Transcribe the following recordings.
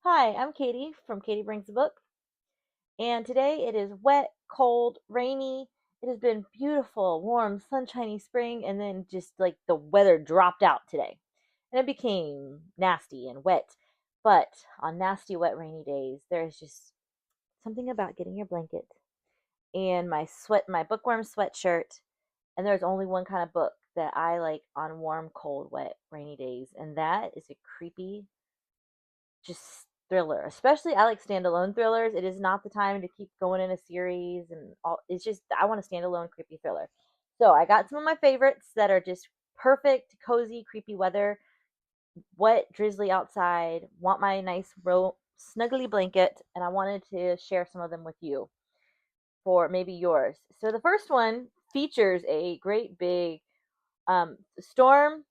Hi, I'm Katie from Katie Brings a Book, and today it is wet, cold, rainy. It has been beautiful, warm, sunshiny spring, and then just like the weather dropped out today. And it became nasty and wet. But on nasty, wet, rainy days, there is just something about getting your blanket and my bookworm sweatshirt, and there's only one kind of book that I like on warm, cold, wet, rainy days, and that is a creepy just thriller. Especially I like standalone thrillers. It is not the time to keep going in a series and all. It's just I want a standalone creepy thriller. So I got some of my favorites that are just perfect, cozy, creepy weather, wet, drizzly outside. Want my nice snuggly blanket, and I wanted to share some of them with you for maybe yours. So the first one features a great big storm.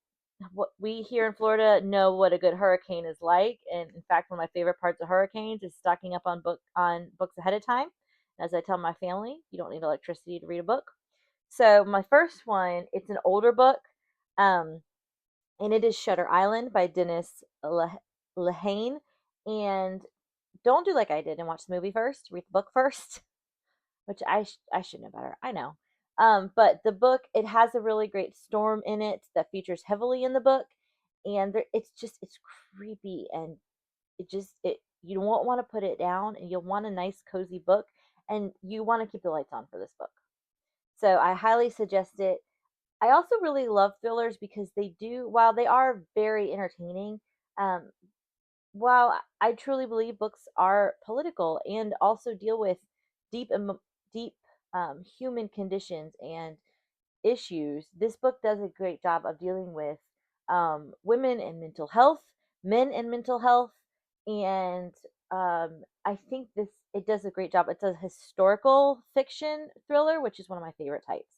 What we here in Florida know what a good hurricane is like, and in fact, one of my favorite parts of hurricanes is stocking up on books ahead of time. As I tell my family, you don't need electricity to read a book. So my first one, it's an older book, um, and it is Shutter Island by Dennis Lehane. And don't do like I did and watch the movie first. Read the book first. Which I should know better. I know. But the book, it has a really great storm in it that features heavily in the book, and it's creepy, and it you won't want to put it down, and you'll want a nice cozy book, and you want to keep the lights on for this book. So I highly suggest it. I also really love thrillers because while they are very entertaining, um, while I truly believe books are political and also deal with deep, deep human conditions and issues, this book does a great job of dealing with women and mental health, men and mental health, and I think this it does a great job. It's a historical fiction thriller, which is one of my favorite types.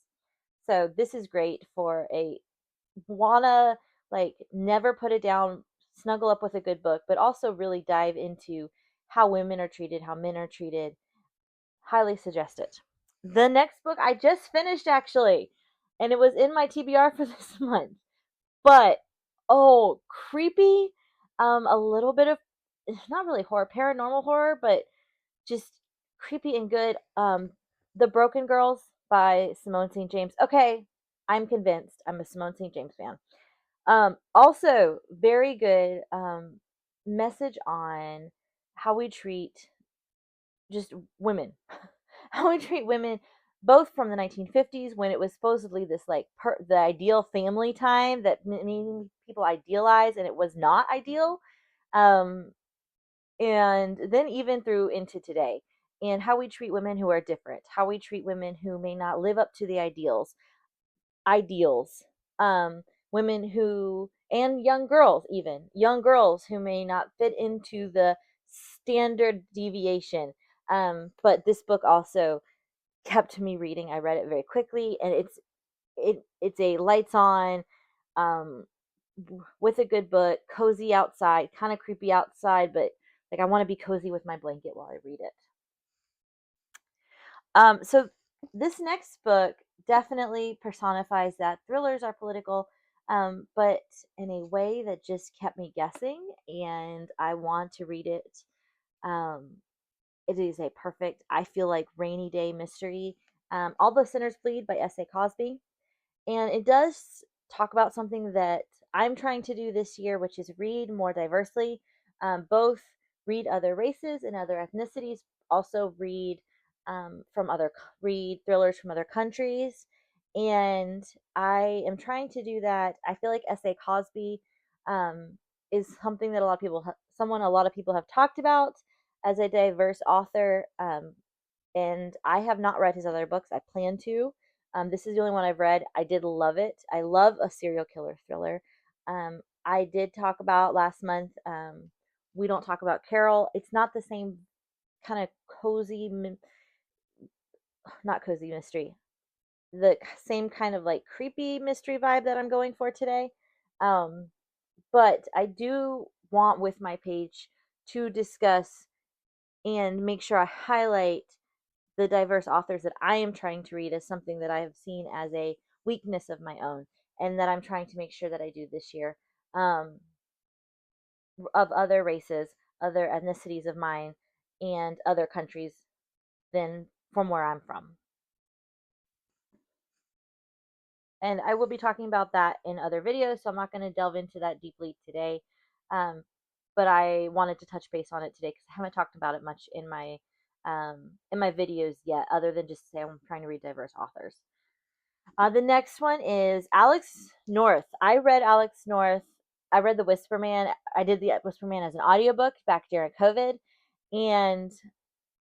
So this is great for a wanna like never put it down, snuggle up with a good book, but also really dive into how women are treated, how men are treated. Highly suggest it. The next book I just finished actually, and it was in my TBR for this month. But oh, creepy. A little bit of not really horror, paranormal horror, but just creepy and good. The Broken Girls by Simone St. James. Okay, I'm convinced. I'm a Simone St. James fan. Also, very good message on how we treat just women, how we treat women, both from the 1950s when it was supposedly this like the ideal family time that many people idealize, and it was not ideal, um, and then even through into today, and how we treat women who are different, how we treat women who may not live up to the ideals, women who and young girls who may not fit into the standard deviation. But this book also kept me reading. I read it very quickly, and it's a lights on, um, with a good book, cozy outside, kind of creepy outside, but like I want to be cozy with my blanket while I read it. So this next book definitely personifies that thrillers are political, but in a way that just kept me guessing, and I want to read it. Um, it is a perfect, I feel like, rainy day mystery. All the Sinners Bleed by S.A. Cosby, and it does talk about something that I'm trying to do this year, which is read more diversely. Both read other races and other ethnicities, also read thrillers from other countries, and I am trying to do that. I feel like S.A. Cosby is something that a lot of people have talked about as a diverse author. And I have not read his other books. I plan to. This is the only one I've read. I did love it. I love a serial killer thriller. I did talk about last month. We don't talk about Carol. It's not the same kind of not cozy mystery. The same kind of like creepy mystery vibe that I'm going for today. Um, but I do want with my page to discuss and make sure I highlight the diverse authors that I am trying to read as something that I have seen as a weakness of my own, and that I'm trying to make sure that I do this year, um, of other races. other ethnicities of mine, and other countries than from where I'm from. And I will be talking about that in other videos, so I'm not going to delve into that deeply today. Um, but I wanted to touch base on it today because I haven't talked about it much in my videos yet, other than just say I'm trying to read diverse authors. The next one is Alex North. I read Alex North. I read The Whisper Man. I did The Whisper Man as an audiobook back during COVID, and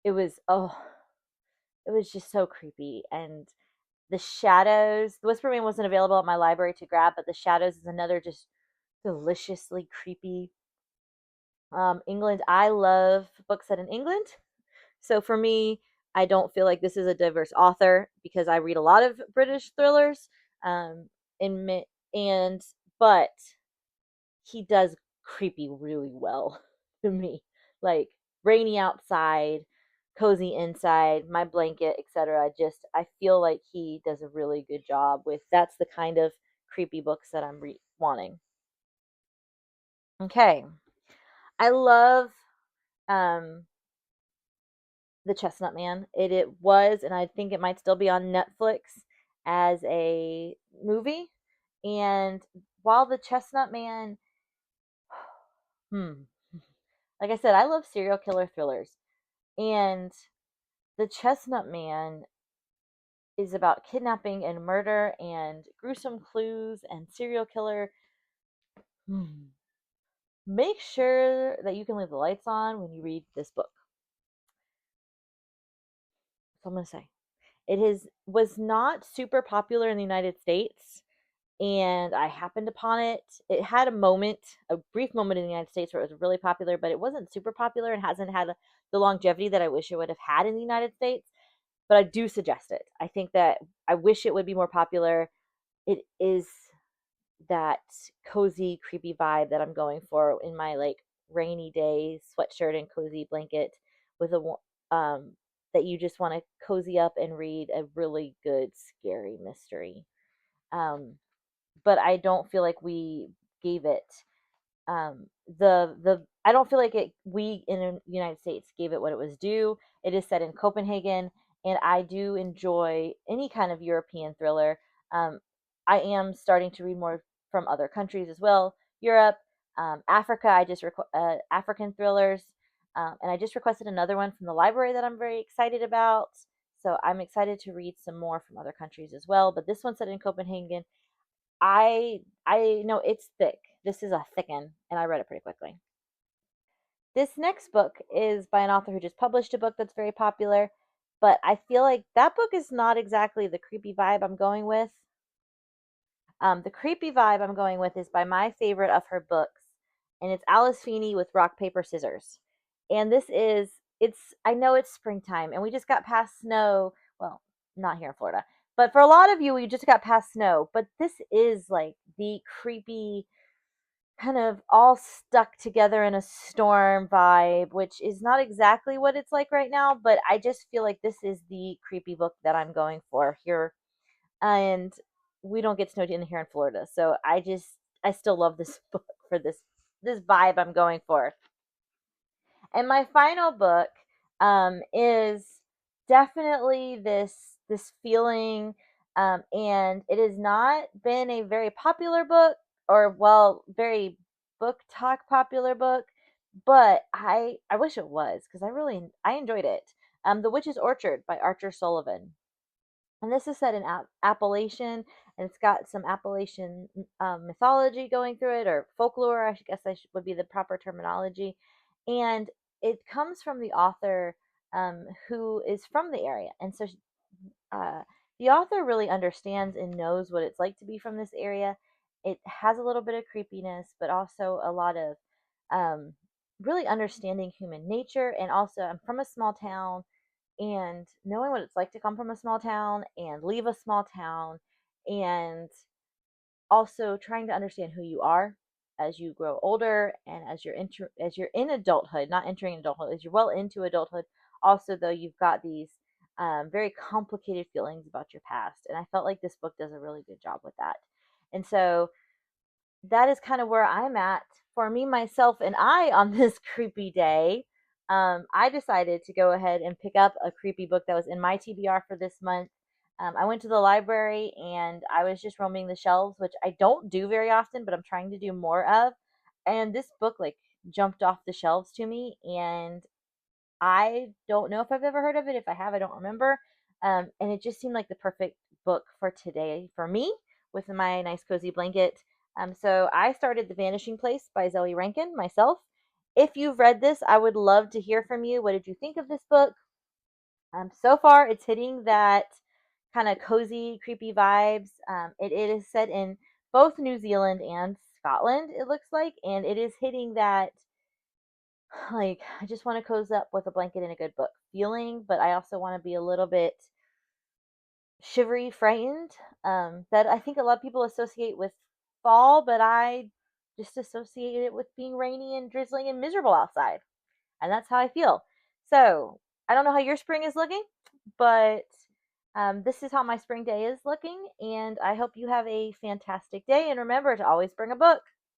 it was it was just so creepy. And the Shadows, The Whisper Man wasn't available at my library to grab, but The Shadows is another just deliciously creepy. England. I love books set in England. So for me, I don't feel like this is a diverse author because I read a lot of British thrillers. Um, and, and but he does creepy really well to me. Like rainy outside, cozy inside, my blanket, etc. I feel like he does a really good job with that's the kind of creepy books that I'm wanting. Okay. I love um The Chestnut Man. It was, and I think it might still be on Netflix as a movie. And while The Chestnut Man, hmm, like I said, I love serial killer thrillers, and The Chestnut Man is about kidnapping and murder and gruesome clues and serial killer. Hmm. Make sure that you can leave the lights on when you read this book. That's all I'm gonna say. Was not super popular in the United States, and I happened upon it. It had a brief moment in the United States where it was really popular, but it wasn't super popular and hasn't had the longevity that I wish it would have had in the United States. But I do suggest it. I think that I wish it would be more popular. It is that cozy, creepy vibe that I'm going for in my like rainy day sweatshirt and cozy blanket with um that you just want to cozy up and read a really good scary mystery. Um, but I don't feel like we gave it the I don't feel like it we in the United States gave it what it was due. It is set in Copenhagen, and I do enjoy any kind of European thriller. Um, I am starting to read more from other countries as well, Europe, Africa. African thrillers, and I just requested another one from the library that I'm very excited about. So I'm excited to read some more from other countries as well. But this one's set in Copenhagen. I know it's thick. This is a thick one, and I read it pretty quickly. This next book is by an author who just published a book that's very popular, but I feel like that book is not exactly the creepy vibe I'm going with. The creepy vibe I'm going with is by my favorite of her books, and it's Alice Feeney with Rock Paper Scissors. And it's I know it's springtime, and we just got past snow. Well, not here in Florida, but for a lot of you, we just got past snow. But this is like the creepy kind of all stuck together in a storm vibe, which is not exactly what it's like right now, but I just feel like this is the creepy book that I'm going for here. And we don't get snowed in here in Florida. So I still love this book for this vibe I'm going for. And my final book is definitely this feeling, and it has not been a very popular book, or well, very book talk popular book, but I wish it was because I enjoyed it. The Witch's Orchard by Archer Sullivan. And this is set in Appalachian, and it's got some Appalachian mythology going through it, or folklore, I guess would be the proper terminology. And it comes from the author who is from the area. And so uh, the author really understands and knows what it's like to be from this area. It has a little bit of creepiness, but also a lot of um, really understanding human nature. And also, I'm from a small town, and knowing what it's like to come from a small town and leave a small town, and also trying to understand who you are as you grow older, and as you're in adulthood, not entering adulthood, as you're well into adulthood. Also, though, you've got these very complicated feelings about your past, and I felt like this book does a really good job with that. And so that is kind of where I'm at for me, myself, and I on this creepy day, I decided to go ahead and pick up a creepy book that was in my TBR for this month. I went to the library and I was just roaming the shelves, which I don't do very often, but I'm trying to do more of. And this book, like, jumped off the shelves to me, and I don't know if I've ever heard of it. If I have, I don't remember. And it just seemed like the perfect book for today for me with my nice cozy blanket. So I started The Vanishing Place by Zoe Rankin myself. If you've read this, I would love to hear from you. What did you think of this book? So far, it's hitting that kind of cozy, creepy vibes. It is set in both New Zealand and Scotland, it looks like, and it is hitting that, like, I just want to cozy up with a blanket and a good book feeling, but I also want to be a little bit shivery, frightened. That I think a lot of people associate with fall, but I just associate it with being rainy and drizzling and miserable outside. And that's how I feel. So I don't know how your spring is looking, but this is how my spring day is looking. And I hope you have a fantastic day. And remember to always bring a book.